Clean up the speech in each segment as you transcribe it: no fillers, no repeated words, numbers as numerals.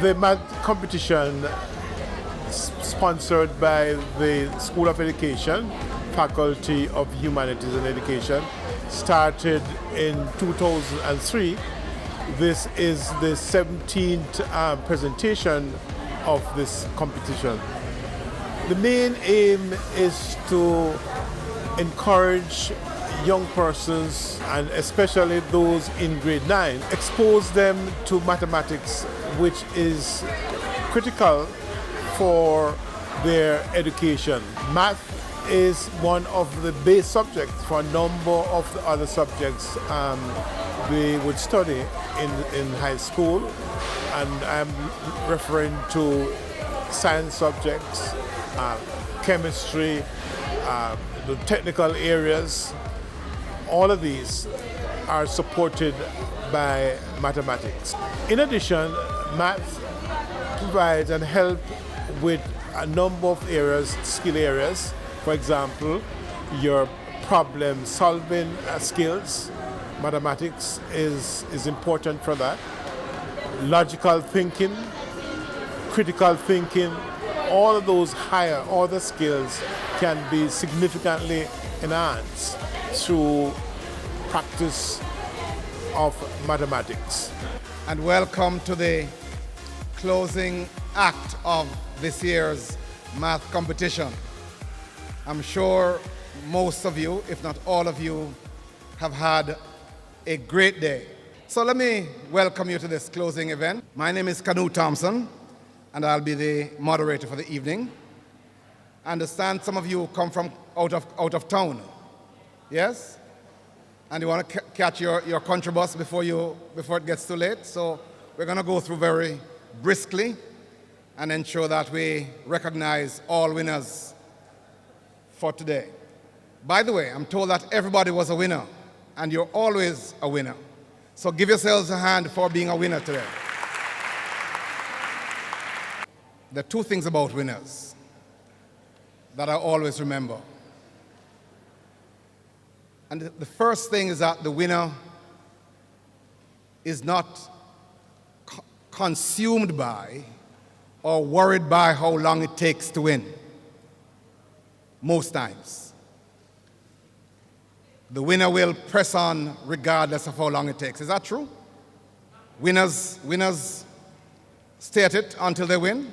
The math competition sponsored by the School of Education, Faculty of Humanities and Education, started in 2003. This is the 17th presentation of this competition. The main aim is to encourage young persons, and especially those in grade 9, expose them to mathematics, which is critical for their education. Math is one of the base subjects for a number of the other subjects they would study in high school, and I'm referring to science subjects, chemistry, the technical areas. All of these are supported by mathematics. In addition, math provides and helps with a number of areas, skill areas. For example, your problem solving skills. Mathematics is important for that. Logical thinking, critical thinking, all of those higher order skills can be significantly enhanced through practice of mathematics. And welcome to the closing act of this year's math competition. I'm sure most of you, if not all of you, have had a great day. So let me welcome you to this closing event. My name is Kanu Thompson, and I'll be the moderator for the evening. I understand some of you come from out of town. Yes? And you want to catch your country bus before it gets too late. So we're going to go through very briskly and ensure that we recognize all winners for today. By the way, I'm told that everybody was a winner, and you're always a winner. So give yourselves a hand for being a winner today. There are two things about winners that I always remember. And the first thing is that the winner is not consumed by or worried by how long it takes to win. Most times. The winner will press on regardless of how long it takes. Is that true? Winners stay at it until they win.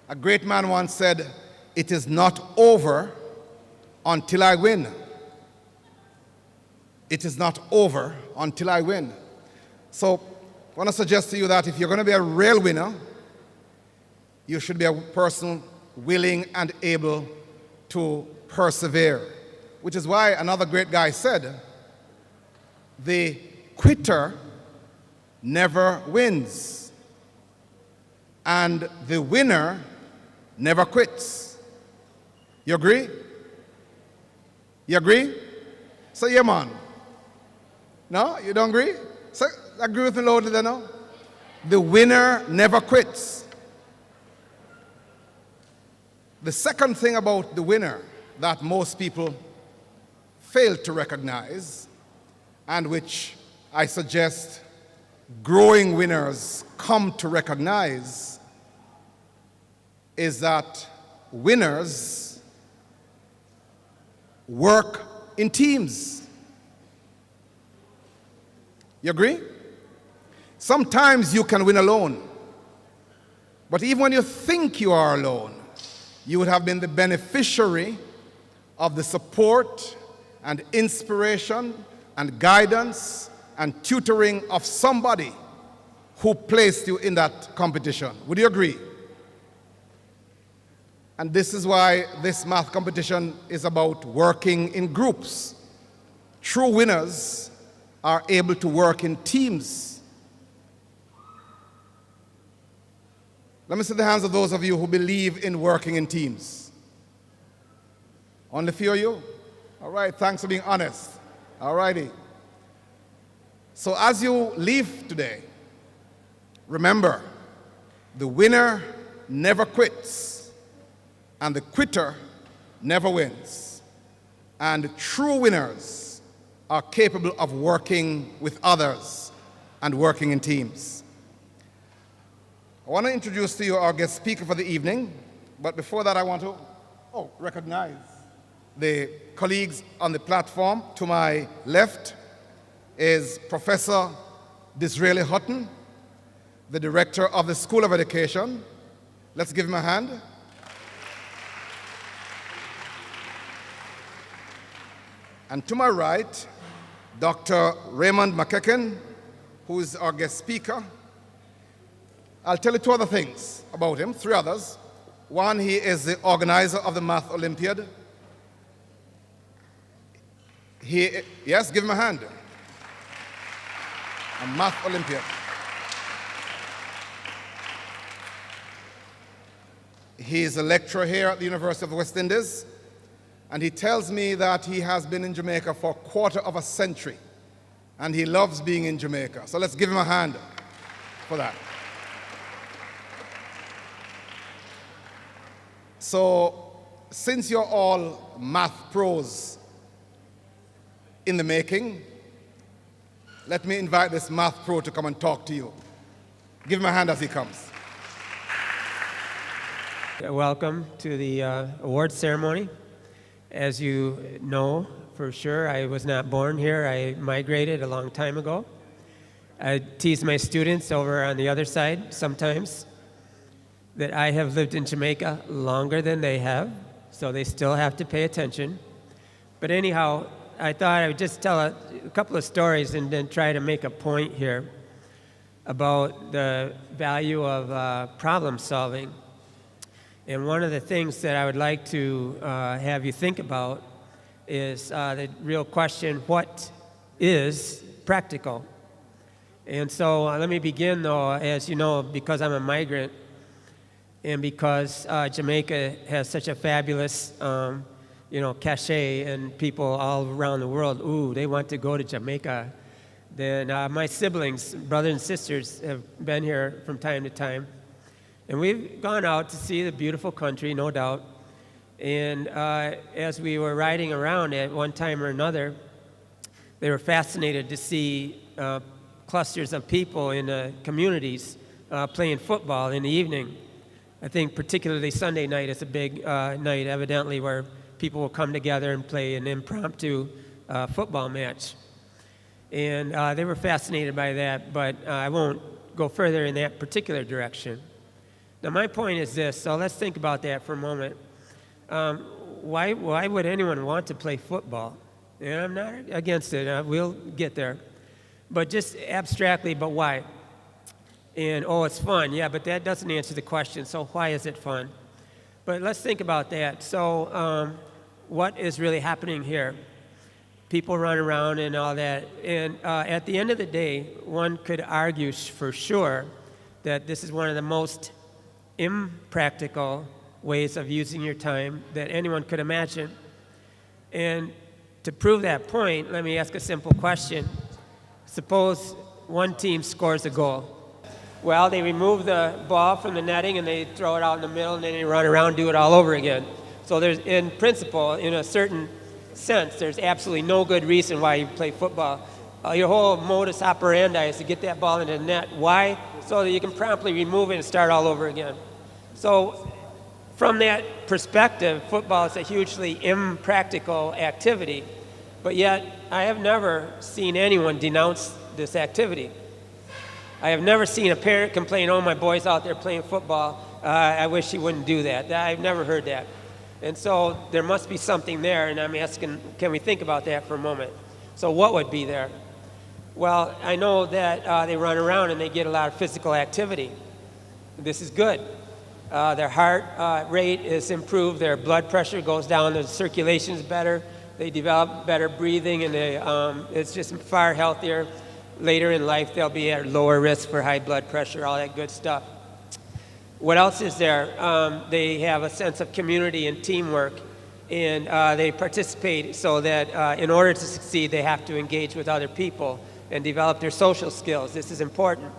A great man once said, "It is not over until I win." It is not over until I win. So I want to suggest to you that if you're going to be a real winner, you should be a person willing and able to persevere. Which is why another great guy said, "The quitter never wins, and the winner never quits." You agree? You agree? So yeah, man. No, you don't agree? So agree with me loudly then, no? The winner never quits. The second thing about the winner that most people fail to recognize, and which I suggest growing winners come to recognize, is that winners work in teams. You agree? Sometimes you can win alone, but even when you think you are alone, you would have been the beneficiary of the support and inspiration and guidance and tutoring of somebody who placed you in that competition. Would you agree? And this is why this math competition is about working in groups. True winners are able to work in teams. Let me see the hands of those of you who believe in working in teams. Only a few of you? All right, thanks for being honest. All righty. So as you leave today, remember, the winner never quits, and the quitter never wins. And true winners are capable of working with others and working in teams. I want to introduce to you our guest speaker for the evening, but before that I want to recognize the colleagues on the platform. To my left is Professor Disraeli Hutton, the director of the School of Education. Let's give him a hand. And to my right, Dr. Raymond McEachen, who is our guest speaker. I'll tell you two other things about him, three others. One, he is the organizer of the Math Olympiad. Yes, give him a hand. A Math Olympiad. He is a lecturer here at the University of the West Indies, and he tells me that he has been in Jamaica for a quarter of a century, and he loves being in Jamaica. So let's give him a hand for that. So, since you're all math pros in the making, let me invite this math pro to come and talk to you. Give him a hand as he comes. Welcome to the awards ceremony. As you know for sure, I was not born here. I migrated a long time ago. I tease my students over on the other side sometimes that I have lived in Jamaica longer than they have, so they still have to pay attention. But anyhow, I thought I would just tell a couple of stories and then try to make a point here about the value of problem solving. And one of the things that I would like to have you think about is the real question, what is practical? And so let me begin though, as you know, because I'm a migrant, and because Jamaica has such a fabulous, cachet, and people all around the world, they want to go to Jamaica. Then my siblings, brothers and sisters, have been here from time to time. And we've gone out to see the beautiful country, no doubt. And as we were riding around at one time or another, they were fascinated to see clusters of people in the communities playing football in the evening. I think particularly Sunday night is a big night, evidently, where people will come together and play an impromptu football match. And they were fascinated by that, but I won't go further in that particular direction. Now, my point is this, so let's think about that for a moment. Why would anyone want to play football? And I'm not against it, we'll get there. But just abstractly, but why? And, it's fun. Yeah, but that doesn't answer the question. So why is it fun? But let's think about that. So what is really happening here? People run around and all that. And at the end of the day, one could argue for sure that this is one of the most impractical ways of using your time that anyone could imagine. And to prove that point, let me ask a simple question. Suppose one team scores a goal. Well, they remove the ball from the netting and they throw it out in the middle and then they run around and do it all over again. So there's, in principle, in a certain sense, there's absolutely no good reason why you play football. Your whole modus operandi is to get that ball into the net. Why? So that you can promptly remove it and start all over again. So from that perspective, football is a hugely impractical activity. But yet, I have never seen anyone denounce this activity. I have never seen a parent complain, my boy's out there playing football. I wish he wouldn't do that. I've never heard that. And so there must be something there, and I'm asking, can we think about that for a moment? So what would be there? Well, I know that they run around and they get a lot of physical activity. This is good. Their heart rate is improved, their blood pressure goes down, the circulation is better, they develop better breathing, and it's just far healthier. Later in life, they'll be at lower risk for high blood pressure, all that good stuff. What else is there? They have a sense of community and teamwork, and they participate so that in order to succeed, they have to engage with other people and develop their social skills. This is important.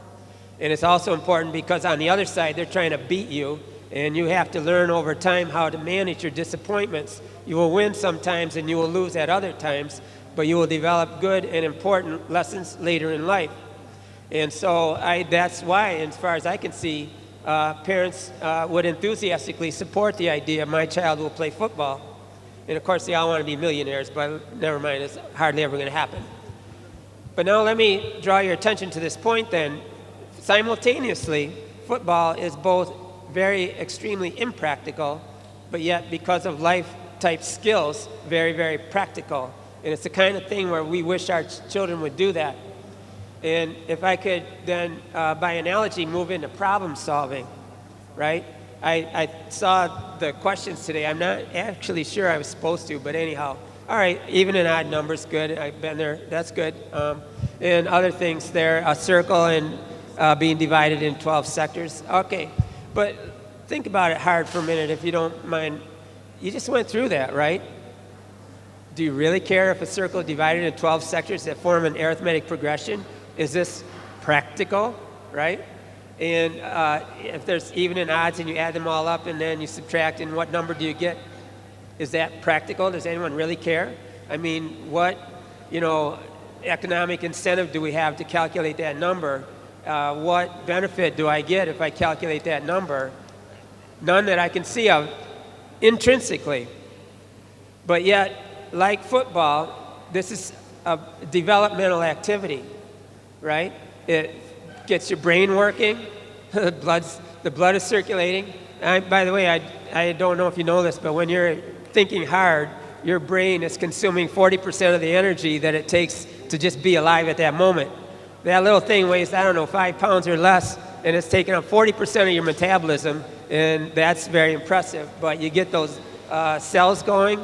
And it's also important because on the other side, they're trying to beat you, and you have to learn over time how to manage your disappointments. You will win sometimes and you will lose at other times, but you will develop good and important lessons later in life. And so that's why, as far as I can see, parents would enthusiastically support the idea my child will play football. And of course, they all want to be millionaires, but never mind, it's hardly ever going to happen. But now let me draw your attention to this point then. Simultaneously, football is both very extremely impractical, but yet because of life-type skills, very, very practical. And it's the kind of thing where we wish our children would do that. And if I could then, by analogy, move into problem solving, right? I saw the questions today. I'm not actually sure I was supposed to, but anyhow. All right, even and odd numbers, good. I've been there, that's good. And other things there, a circle and being divided in 12 sectors. Okay, but think about it hard for a minute if you don't mind. You just went through that, right? Do you really care if a circle is divided into 12 sectors that form an arithmetic progression? Is this practical, right? And if there's even and odds and you add them all up and then you subtract, and what number do you get? Is that practical? Does anyone really care? I mean, what, economic incentive do we have to calculate that number? What benefit do I get if I calculate that number? None that I can see of intrinsically. But yet, like football, this is a developmental activity, right? It gets your brain working, the blood is circulating. By the way, I don't know if you know this, but when you're thinking hard, your brain is consuming 40% of the energy that it takes to just be alive at that moment. That little thing weighs, 5 pounds or less, and it's taking up 40% of your metabolism, and that's very impressive. But you get those cells going,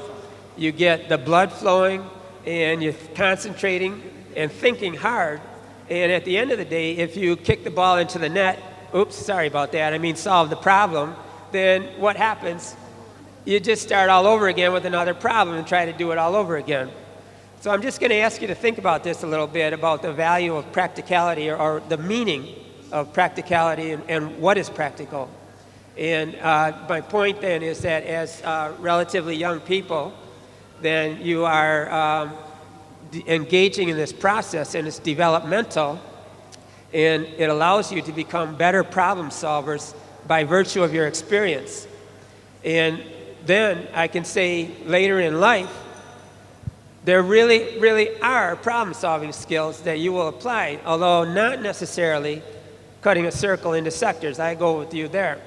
you get the blood flowing, and you're concentrating and thinking hard. And at the end of the day, if you kick the ball into the net, solve the problem, then what happens? You just start all over again with another problem and try to do it all over again. So I'm just going to ask you to think about this a little bit, about the value of practicality or the meaning of practicality and what is practical. And my point then is that as relatively young people, then you are engaging in this process, and it's developmental, and it allows you to become better problem solvers by virtue of your experience. And then I can say later in life, there really, really are problem-solving skills that you will apply, although not necessarily cutting a circle into sectors. I go with you there.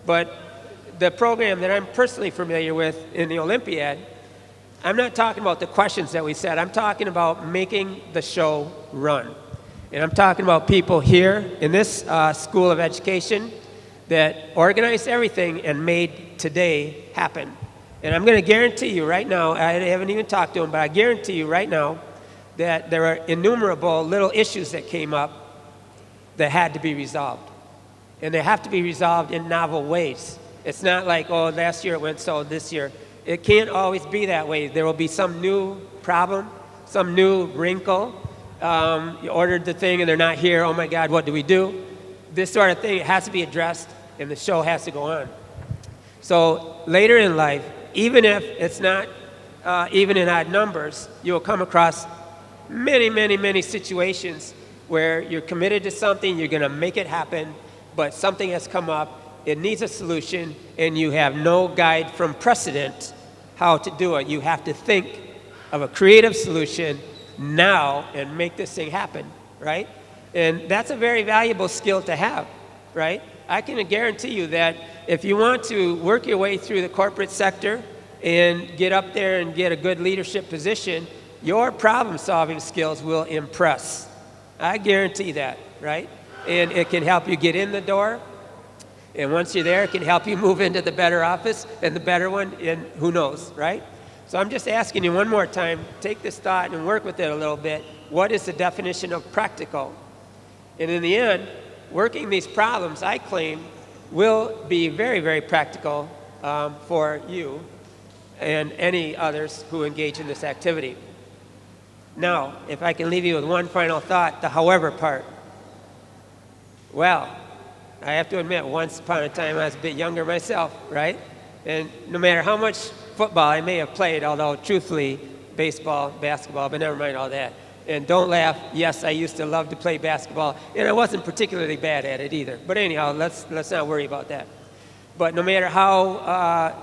But the program that I'm personally familiar with in the Olympiad, I'm not talking about the questions that we said. I'm talking about making the show run. And I'm talking about people here in this School of Education that organized everything and made today happen. And I'm going to guarantee you right now, I haven't even talked to them, but I guarantee you right now that there are innumerable little issues that came up that had to be resolved. And they have to be resolved in novel ways. It's not like, last year it went so, this year. It can't always be that way. There will be some new problem, some new wrinkle. You ordered the thing and they're not here. Oh my God, what do we do? This sort of thing, it has to be addressed and the show has to go on. So later in life, even if it's not even in odd numbers, you will come across many, many, many situations where you're committed to something, you're going to make it happen, but something has come up, it needs a solution, and you have no guide from precedent how to do it. You have to think of a creative solution now and make this thing happen, right? And that's a very valuable skill to have, right? I can guarantee you that if you want to work your way through the corporate sector and get up there and get a good leadership position, your problem-solving skills will impress. I guarantee that, right? And it can help you get in the door. And once you're there, it can help you move into the better office and the better one, and who knows, right? So I'm just asking you one more time, take this thought and work with it a little bit. What is the definition of practical? And in the end, working these problems, I claim, will be very, very practical for you and any others who engage in this activity. Now, if I can leave you with one final thought, the however part. Well, I have to admit, once upon a time I was a bit younger myself, right? And no matter how much football I may have played, although truthfully, baseball, basketball, but never mind all that, And don't laugh. Yes, I used to love to play basketball, and I wasn't particularly bad at it either. But anyhow, let's not worry about that. But no matter how,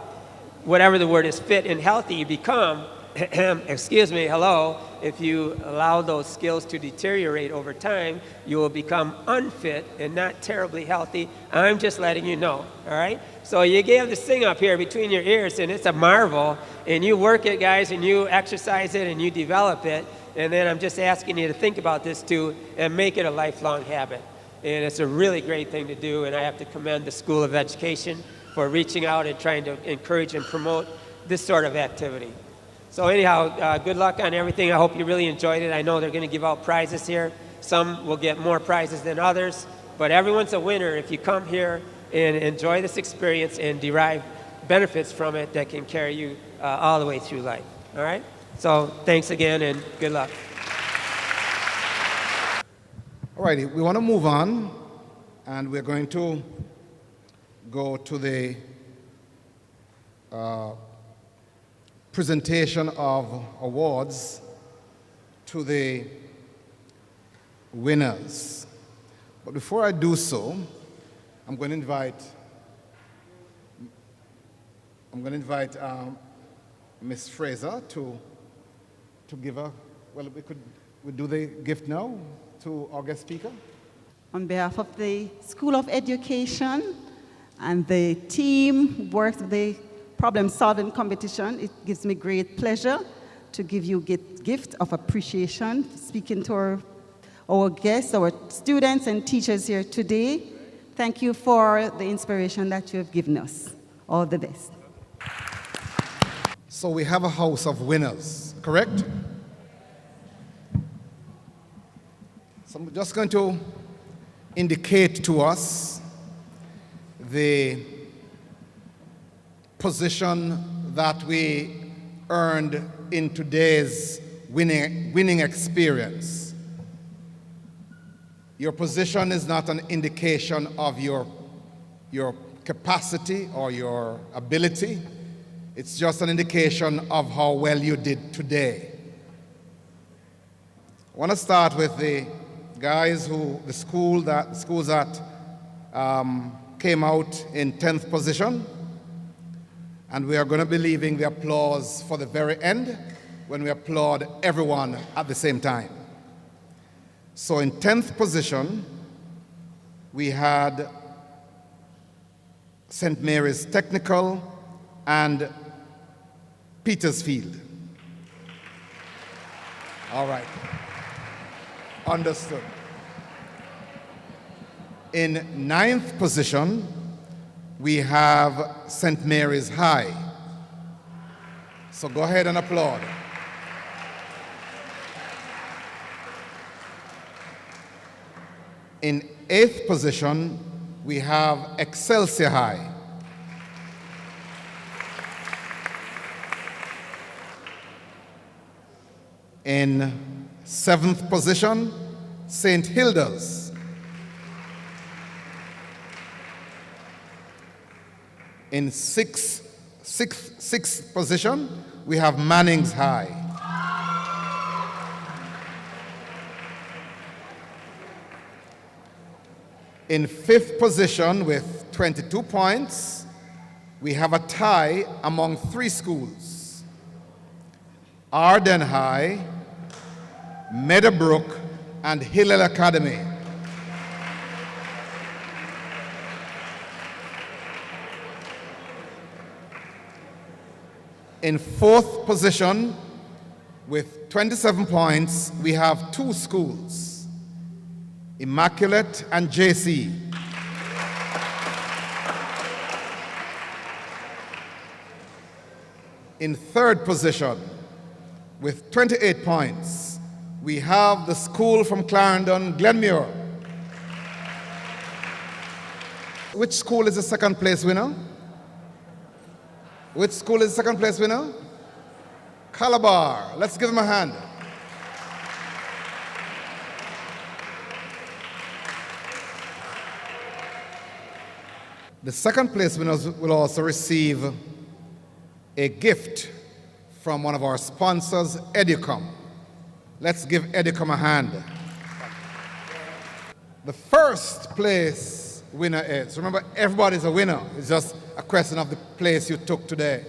whatever the word is, fit and healthy you become, excuse me, hello, if you allow those skills to deteriorate over time, you will become unfit and not terribly healthy. I'm just letting you know, all right? So you gave this thing up here between your ears, and it's a marvel, and you work it, guys, and you exercise it, and you develop it, and then I'm just asking you to think about this too and make it a lifelong habit. And it's a really great thing to do, and I have to commend the School of Education for reaching out and trying to encourage and promote this sort of activity. So anyhow, good luck on everything. I hope you really enjoyed it. I know they're going to give out prizes here. Some will get more prizes than others, but everyone's a winner if you come here and enjoy this experience and derive benefits from it that can carry you all the way through life. All right? So thanks again and good luck. All righty, we want to move on, and we're going to go to the presentation of awards to the winners. But before I do so, I'm going to invite Ms. Fraser to give a, well, we do the gift now to our guest speaker. On behalf of the School of Education and the team who works with the problem-solving competition, it gives me great pleasure to give you a gift of appreciation, speaking to our guests, our students and teachers here today. Thank you for the inspiration that you have given us. All the best. So we have a house of winners, correct? So I'm just going to indicate to us the position that we earned in today's winning experience. Your position is not an indication of your capacity or your ability. It's just an indication of how well you did today. I want to start with the guys the schools that came out in 10th position. And we are going to be leaving the applause for the very end when we applaud everyone at the same time. So in 10th position, we had St. Mary's Technical and Petersfield. All right. Understood. In 9th position, we have St. Mary's High. So go ahead and applaud. In 8th position, we have Excelsior High. In 7th position, St. Hilda's. In sixth position, we have Manning's High. In 5th position with 22 points, we have a tie among 3 schools: Arden High, Meadowbrook, and Hillel Academy. In 4th position, with 27 points, we have 2 schools, Immaculate and JC. In 3rd position, with 28 points, we have the school from Clarendon, Glenmuir. Which school is the 2nd place winner? Which school is the 2nd place winner? Calabar. Let's give them a hand. The 2nd place winners will also receive a gift from one of our sponsors, Educom. Let's give Edicom a hand. The first place winner is, remember, everybody's a winner. It's just a question of the place you took today.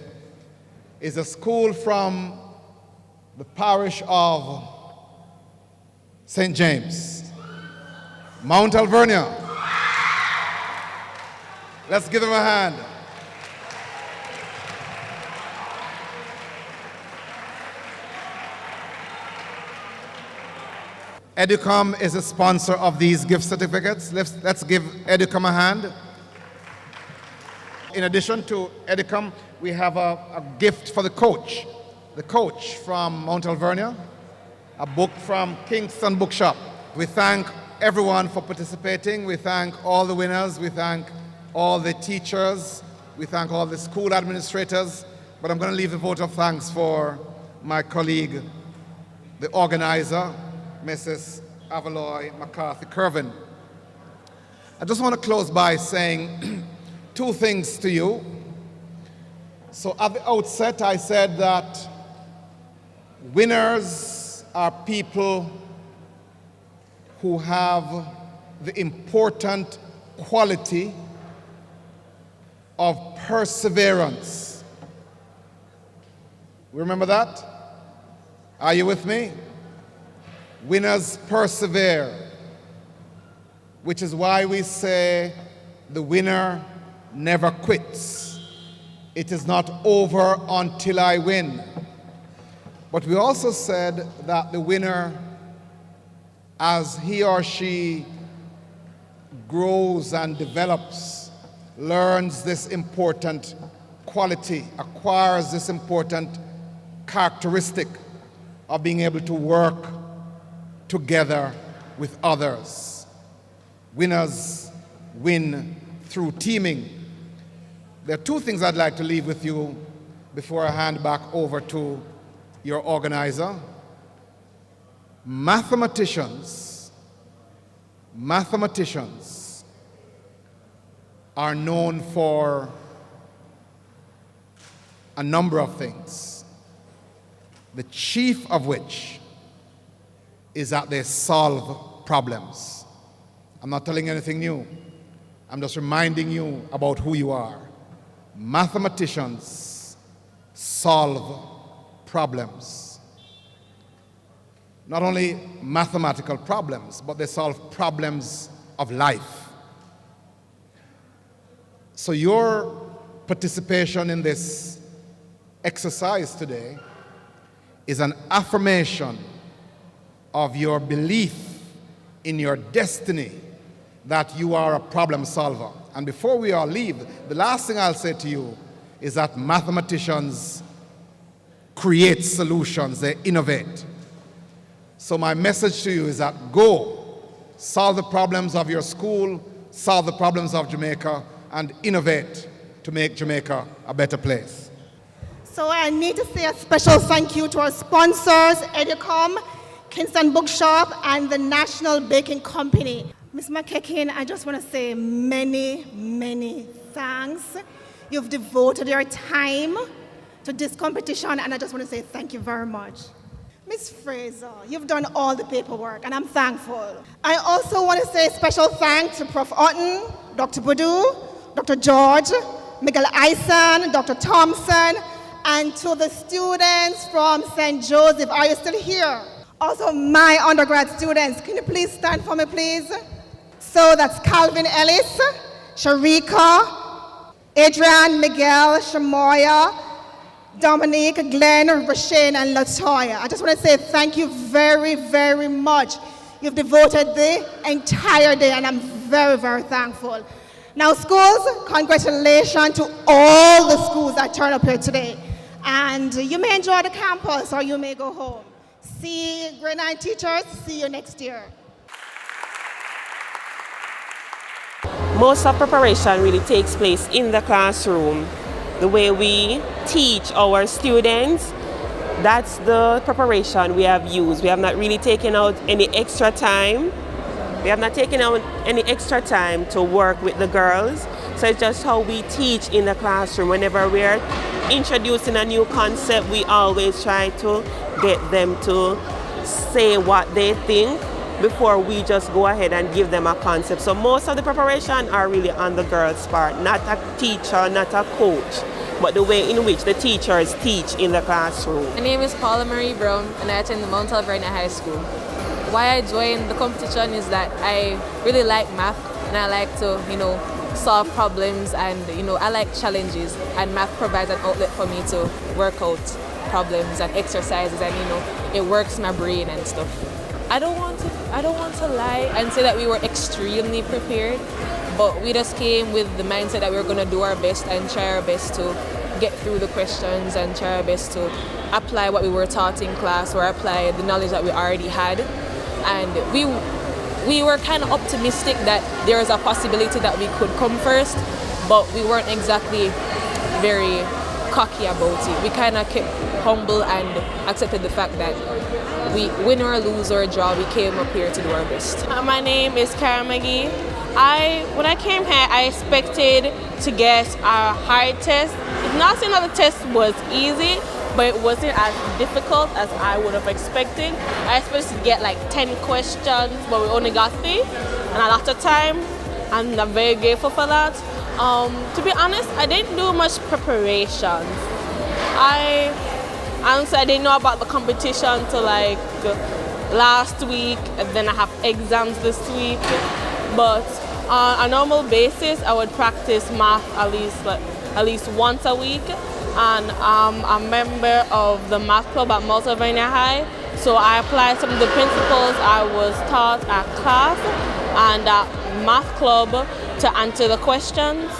Is a school from the parish of St. James, Mount Alvernia. Let's give them a hand. Educom is a sponsor of these gift certificates. Let's give Educom a hand. In addition to Educom, we have a gift for the coach from Mount Alvernia, a book from Kingston Bookshop. We thank everyone for participating. We thank all the winners. We thank all the teachers. We thank all the school administrators. But I'm going to leave the vote of thanks for my colleague, the organizer, Mrs. Avaloy McCarthy-Kervin. I just want to close by saying two things to you. So at the outset, I said that winners are people who have the important quality of perseverance. Remember that? Are you with me? Winners persevere, which is why we say the winner never quits. It is not over until I win. But we also said that the winner, as he or she grows and develops, learns this important quality, acquires this important characteristic of being able to work together with others. Winners win through teaming. There are two things I'd like to leave with you before I hand back over to your organizer. Mathematicians are known for a number of things, the chief of which is that they solve problems. I'm not telling you anything new. I'm just reminding you about who you are. Mathematicians solve problems. Not only mathematical problems, but they solve problems of life. So your participation in this exercise today is an affirmation of your belief in your destiny that you are a problem solver. And before we all leave, the last thing I'll say to you is that mathematicians create solutions, they innovate. So my message to you is that go, solve the problems of your school, solve the problems of Jamaica, and innovate to make Jamaica a better place. So I need to say a special thank you to our sponsors, Educom, Kingston Bookshop, and the National Baking Company. Ms. McKekin, I just want to say many, many thanks. You've devoted your time to this competition, and I just want to say thank you very much. Ms. Fraser, you've done all the paperwork, and I'm thankful. I also want to say special thanks to Prof. Otten, Dr. Boudou, Dr. George, Miguel Eisen, Dr. Thompson, and to the students from St. Joseph. Are you still here? Also, my undergrad students, can you please stand for me, please? So that's Calvin Ellis, Sharika, Adrian, Miguel, Shamoya, Dominique, Glenn, Rashane, and Latoya. I just want to say thank you very, very much. You've devoted the entire day, and I'm very, very thankful. Now, schools, congratulations to all the schools that turned up here today. And you may enjoy the campus, or you may go home. See grade 9 teachers, see you next year. Most of preparation really takes place in the classroom. The way we teach our students, that's the preparation we have used. We have not really taken out any extra time. We have not taken out any extra time to work with the girls. So it's just how we teach in the classroom. Whenever we're introducing a new concept, we always try to get them to say what they think before we just go ahead and give them a concept. So most of the preparation are really on the girls' part, not a teacher, not a coach, but the way in which the teachers teach in the classroom. My name is Paula Marie Brown and I attend the Mount Alvernia High School. Why I joined the competition is that I really like math and I like to, solve problems and, I like challenges, and math provides an outlet for me to work out problems and exercises, and, it works my brain and stuff. I don't want to lie and say that we were extremely prepared, but we just came with the mindset that we were going to do our best and try our best to get through the questions and try our best to apply what we were taught in class or apply the knowledge that we already had. And we were kind of optimistic that there was a possibility that we could come first, but we weren't exactly very cocky about it. We kind of kept humble and accepted the fact that we win or lose or draw, we came up here to do our best. My name is Kara McGee. When I came here, I expected to get a hard test. Not saying that the test was easy, but it wasn't as difficult as I would have expected. I expected to get like 10 questions, but we only got 3, and a lot of time, and I'm very grateful for that. To be honest, I didn't do much preparation. Honestly, I didn't know about the competition till like last week, and then I have exams this week. But on a normal basis, I would practice math at least once a week. And I'm a member of the math club at Mount Alvernia High, so I applied some of the principles I was taught at class and at math club to answer the questions.